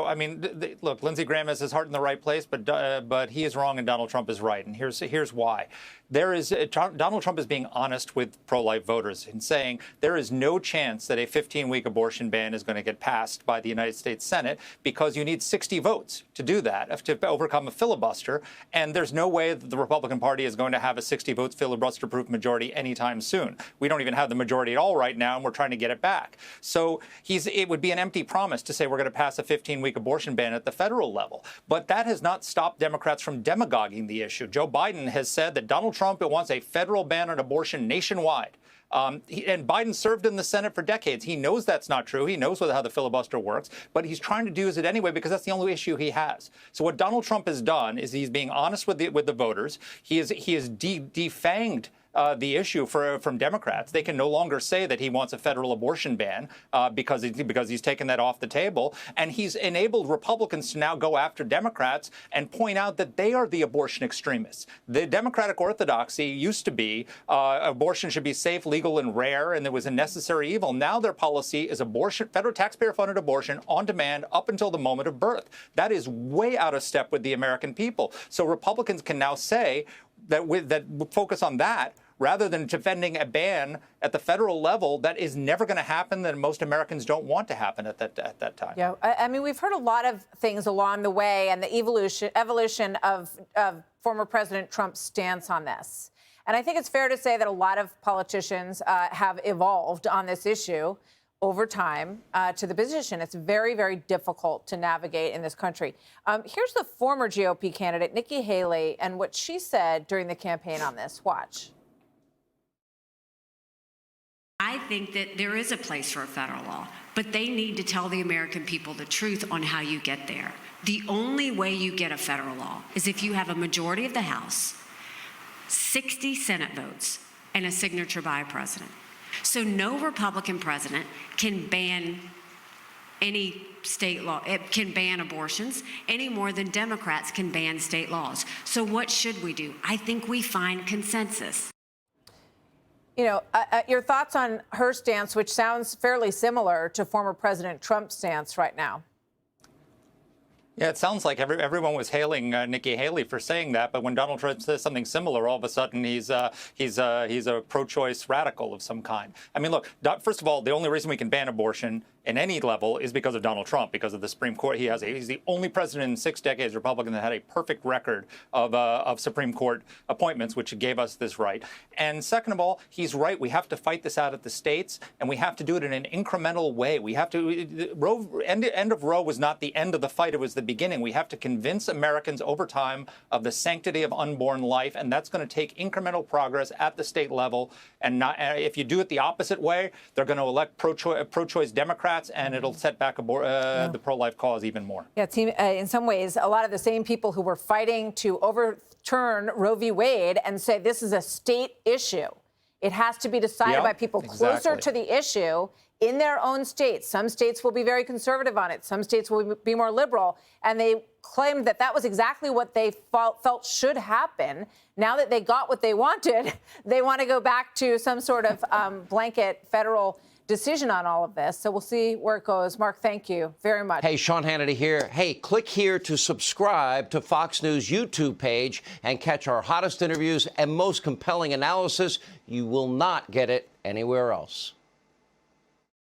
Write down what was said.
I mean, look, Lindsey Graham has his heart in the right place, but he is wrong and Donald Trump is right. And here's why. Donald Trump is being honest with pro-life voters in saying there is no chance that a 15-week abortion ban is going to get passed by the United States Senate because you need 60 votes to do that, to overcome a filibuster. And there's no way that the Republican Party is going to have a 60 votes filibuster-proof majority anytime soon. We don't even have the majority at all right now, and we're trying to get it back. So it would be an empty promise to say we're going to pass a 15-week abortion ban at the federal level. But that has not stopped Democrats from demagoguing the issue. Joe Biden has said that Donald Trump wants a federal ban on abortion nationwide. And Biden served in the Senate for decades. He knows that's not true. He knows how the filibuster works, but he's trying to do it anyway because that's the only issue he has. So what Donald Trump has done is he's being honest with the voters. He has defanged the issue from Democrats. They can no longer say that he wants a federal abortion ban because he's taken that off the table. And he's enabled Republicans to now go after Democrats and point out that they are the abortion extremists. The Democratic orthodoxy used to be abortion should be safe, legal, and rare, and it was a necessary evil. Now their policy is abortion, federal taxpayer-funded abortion on demand up until the moment of birth. That is way out of step with the American people. So Republicans can now say that focus on that rather than defending a ban at the federal level that is never going to happen, that most Americans don't want to happen at that time. Yeah, I mean, we've heard a lot of things along the way and the evolution of former President Trump's stance on this. And I think it's fair to say that a lot of politicians have evolved on this issue over time to the position. It's very, very difficult to navigate in this country. Here's the former GOP candidate, Nikki Haley, and what she said during the campaign on this. Watch. I think that there is a place for a federal law, but they need to tell the American people the truth on how you get there. The only way you get a federal law is if you have a majority of the House, 60 Senate votes, and a signature by a president. So no Republican president can ban any state law. It can ban abortions any more than Democrats can ban state laws. So what should we do? I think we find consensus. You know, your thoughts on her stance, which sounds fairly similar to former President Trump's stance right now. Yeah, it sounds like everyone was hailing Nikki Haley for saying that, but when Donald Trump says something similar, all of a sudden he's a pro-choice radical of some kind. I mean, look, first of all, the only reason we can ban abortion in any level is because of Donald Trump, because of the Supreme Court. He's the only president in 6 decades, Republican, that had a perfect record of Supreme Court appointments, which gave us this right. And second of all, he's right. We have to fight this out at the states, and we have to do it in an incremental way. We have to. End of Roe was not the end of the fight. It was the beginning. We have to convince Americans over time of the sanctity of unborn life, and that's going to take incremental progress at the state level. And if you do it the opposite way, they're going to elect pro-choice Democrats, and it'll set back the pro-life cause even more. Yeah, in some ways, a lot of the same people who were fighting to overturn Roe v. Wade and say this is a state issue. It has to be decided by people closer to the issue in their own states. Some states will be very conservative on it. Some states will be more liberal. And they claimed that that was exactly what they felt should happen. Now that they got what they wanted, they want to go back to some sort of blanket federal decision on all of this. So we'll see where it goes. Mark, thank you very much. Hey, Sean Hannity here. Hey, click here to subscribe to Fox News YouTube page and catch our hottest interviews and most compelling analysis. You will not get it anywhere else.